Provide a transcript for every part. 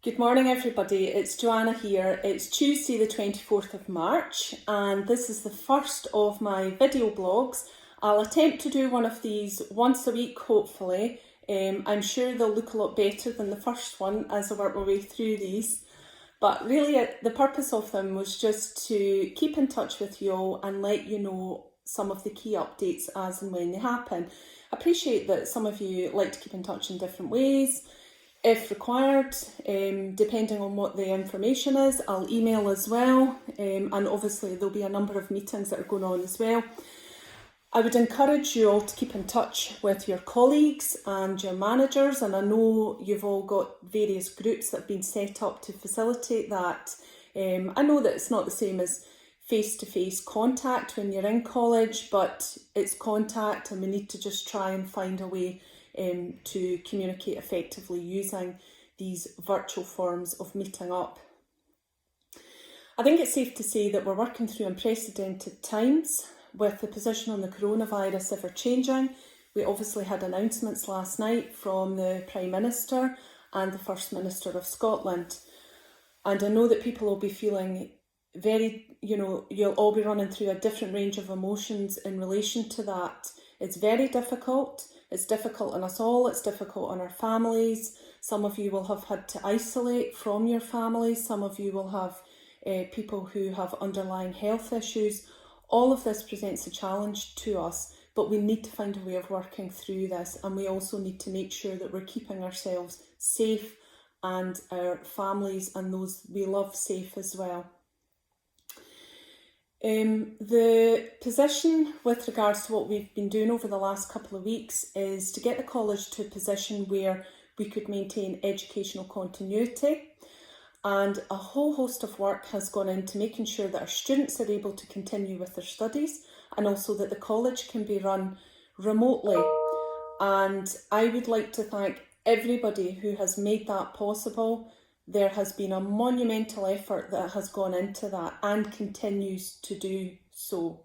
Good morning everybody, it's Joanna here. It's Tuesday the 24th of March and this is the first of my video blogs. I'll attempt to do one of these once a week hopefully. I'm sure they'll look a lot better than the first one as I work my way through these. But really the purpose of them was just to keep in touch with you all and let you know some of the key updates as and when they happen. I appreciate that some of you like to keep in touch in different ways. If required, depending on what the information is, I'll email as well, and obviously there'll be a number of meetings that are going on as well. I would encourage you all to keep in touch with your colleagues and your managers, and I know you've all got various groups that have been set up to facilitate that. I know that it's not the same as face-to-face contact when you're in college, but it's contact and we need to just try and find a way to communicate effectively using these virtual forms of meeting up. I think it's safe to say that we're working through unprecedented times with the position on the coronavirus ever changing. We obviously had announcements last night from the Prime Minister and the First Minister of Scotland, and I know that people will be feeling you'll all be running through a different range of emotions in relation to that. It's very difficult. It's difficult on us all, it's difficult on our families. Some of you will have had to isolate from your families. Some of you will have people who have underlying health issues. All of this presents a challenge to us, but we need to find a way of working through this, and we also need to make sure that we're keeping ourselves safe and our families and those we love safe as well. The position with regards to what we've been doing over the last couple of weeks is to get the college to a position where we could maintain educational continuity, and a whole host of work has gone into making sure that our students are able to continue with their studies and also that the college can be run remotely. And I would like to thank everybody who has made that possible. There has been a monumental effort that has gone into that and continues to do so.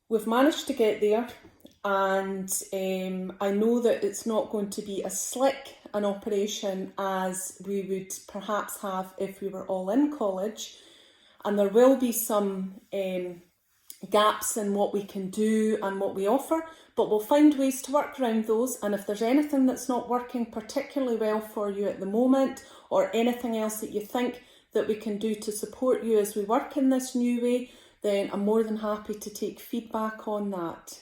We've managed to get there, and I know that it's not going to be as slick an operation as we would perhaps have if we were all in college, and there will be some gaps in what we can do and what we offer, but we'll find ways to work around those. And if there's anything that's not working particularly well for you at the moment, or anything else that you think that we can do to support you as we work in this new way, then I'm more than happy to take feedback on that.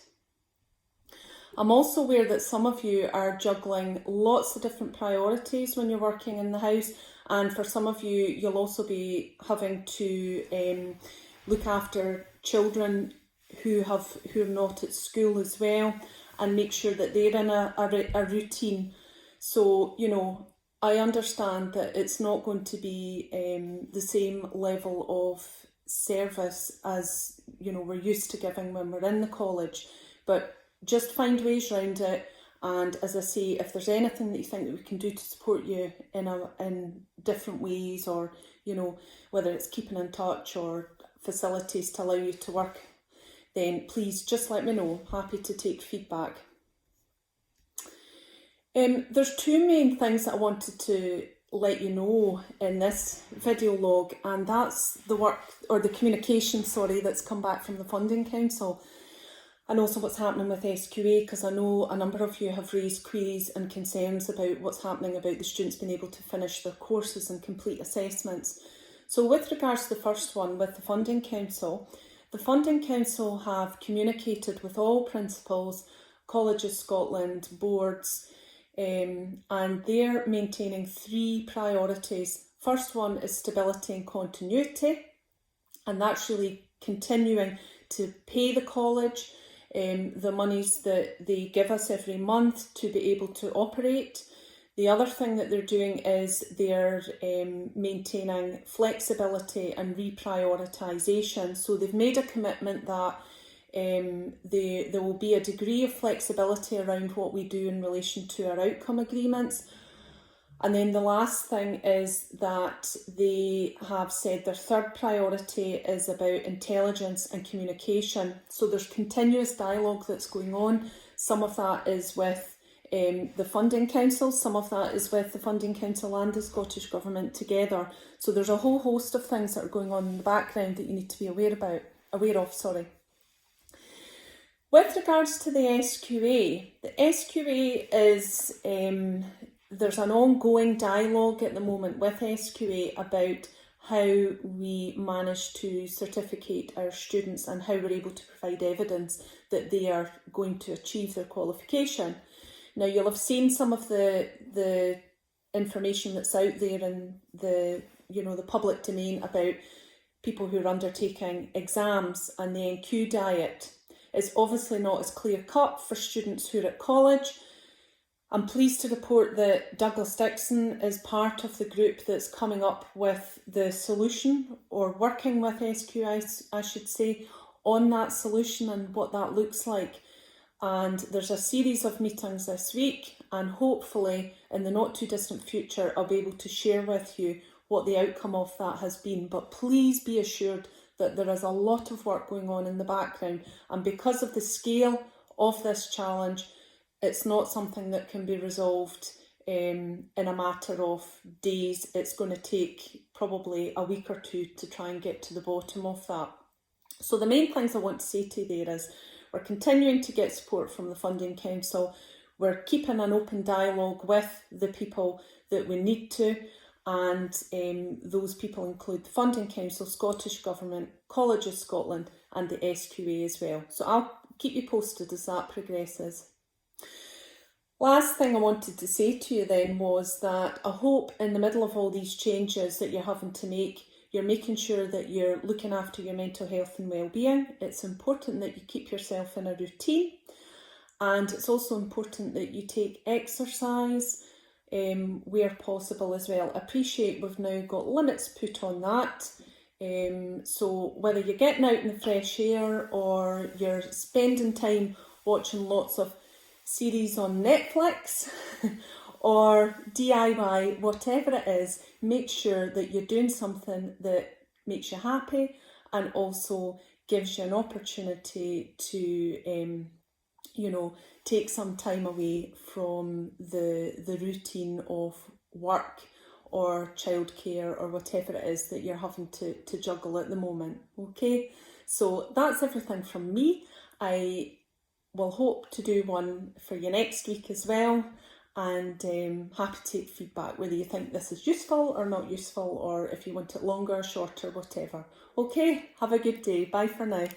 I'm also aware that some of you are juggling lots of different priorities when you're working in the house, and for some of you, you'll also be having to look after children who are not at school as well, and make sure that they're in a routine. So, I understand that it's not going to be the same level of service as we're used to giving when we're in the college, but just find ways around it. And as I say, if there's anything that you think that we can do to support you in different ways, or whether it's keeping in touch or facilities to allow you to work, then please just let me know. Happy to take feedback. There's two main things that I wanted to let you know in this video log, and that's the work, or the communication, that's come back from the Funding Council, and also what's happening with SQA, because I know a number of you have raised queries and concerns about what's happening about the students being able to finish their courses and complete assessments. So with regards to the first one, with the Funding Council have communicated with all principals, Colleges Scotland, boards, and they're maintaining three priorities. First one is stability and continuity, and that's really continuing to pay the college the monies that they give us every month to be able to operate. The other thing that they're doing is they're maintaining flexibility and reprioritisation. So they've made a commitment that there will be a degree of flexibility around what we do in relation to our outcome agreements. And then the last thing is that they have said their third priority is about intelligence and communication. So there's continuous dialogue that's going on. Some of that is with the Funding Council. Some of that is with the Funding Council and the Scottish Government together. So there's a whole host of things that are going on in the background that you need to be aware of. With regards to the SQA, the SQA is, there's an ongoing dialogue at the moment with SQA about how we manage to certificate our students and how we're able to provide evidence that they are going to achieve their qualification. Now, you'll have seen some of the information that's out there in the public domain about people who are undertaking exams, and the NQ diet is obviously not as clear cut for students who are at college. I'm pleased to report that Douglas Dixon is part of the group that's coming up with the solution, or working with SQA, I should say, on that solution and what that looks like. And there's a series of meetings this week, and hopefully in the not too distant future I'll be able to share with you what the outcome of that has been. But please be assured that there is a lot of work going on in the background, and because of the scale of this challenge, it's not something that can be resolved in a matter of days. It's going to take probably a week or two to try and get to the bottom of that. So the main things I want to say to you there is we're continuing to get support from the Funding Council. We're keeping an open dialogue with the people that we need to, and those people include the Funding Council, Scottish Government, Colleges Scotland and the SQA as well. So I'll keep you posted as that progresses. Last thing I wanted to say to you then was that I hope in the middle of all these changes that you're having to make, you're making sure that you're looking after your mental health and well-being. It's important that you keep yourself in a routine, and it's also important that you take exercise where possible as well. I appreciate we've now got limits put on that. So whether you're getting out in the fresh air or you're spending time watching lots of series on Netflix or DIY, whatever it is, make sure that you're doing something that makes you happy and also gives you an opportunity to take some time away from the routine of work or childcare or whatever it is that you're having to juggle at the moment. Okay, so that's everything from me. I will hope to do one for you next week as well, and happy to take feedback whether you think this is useful or not useful, or if you want it longer, shorter, whatever. Okay, have a good day. Bye for now.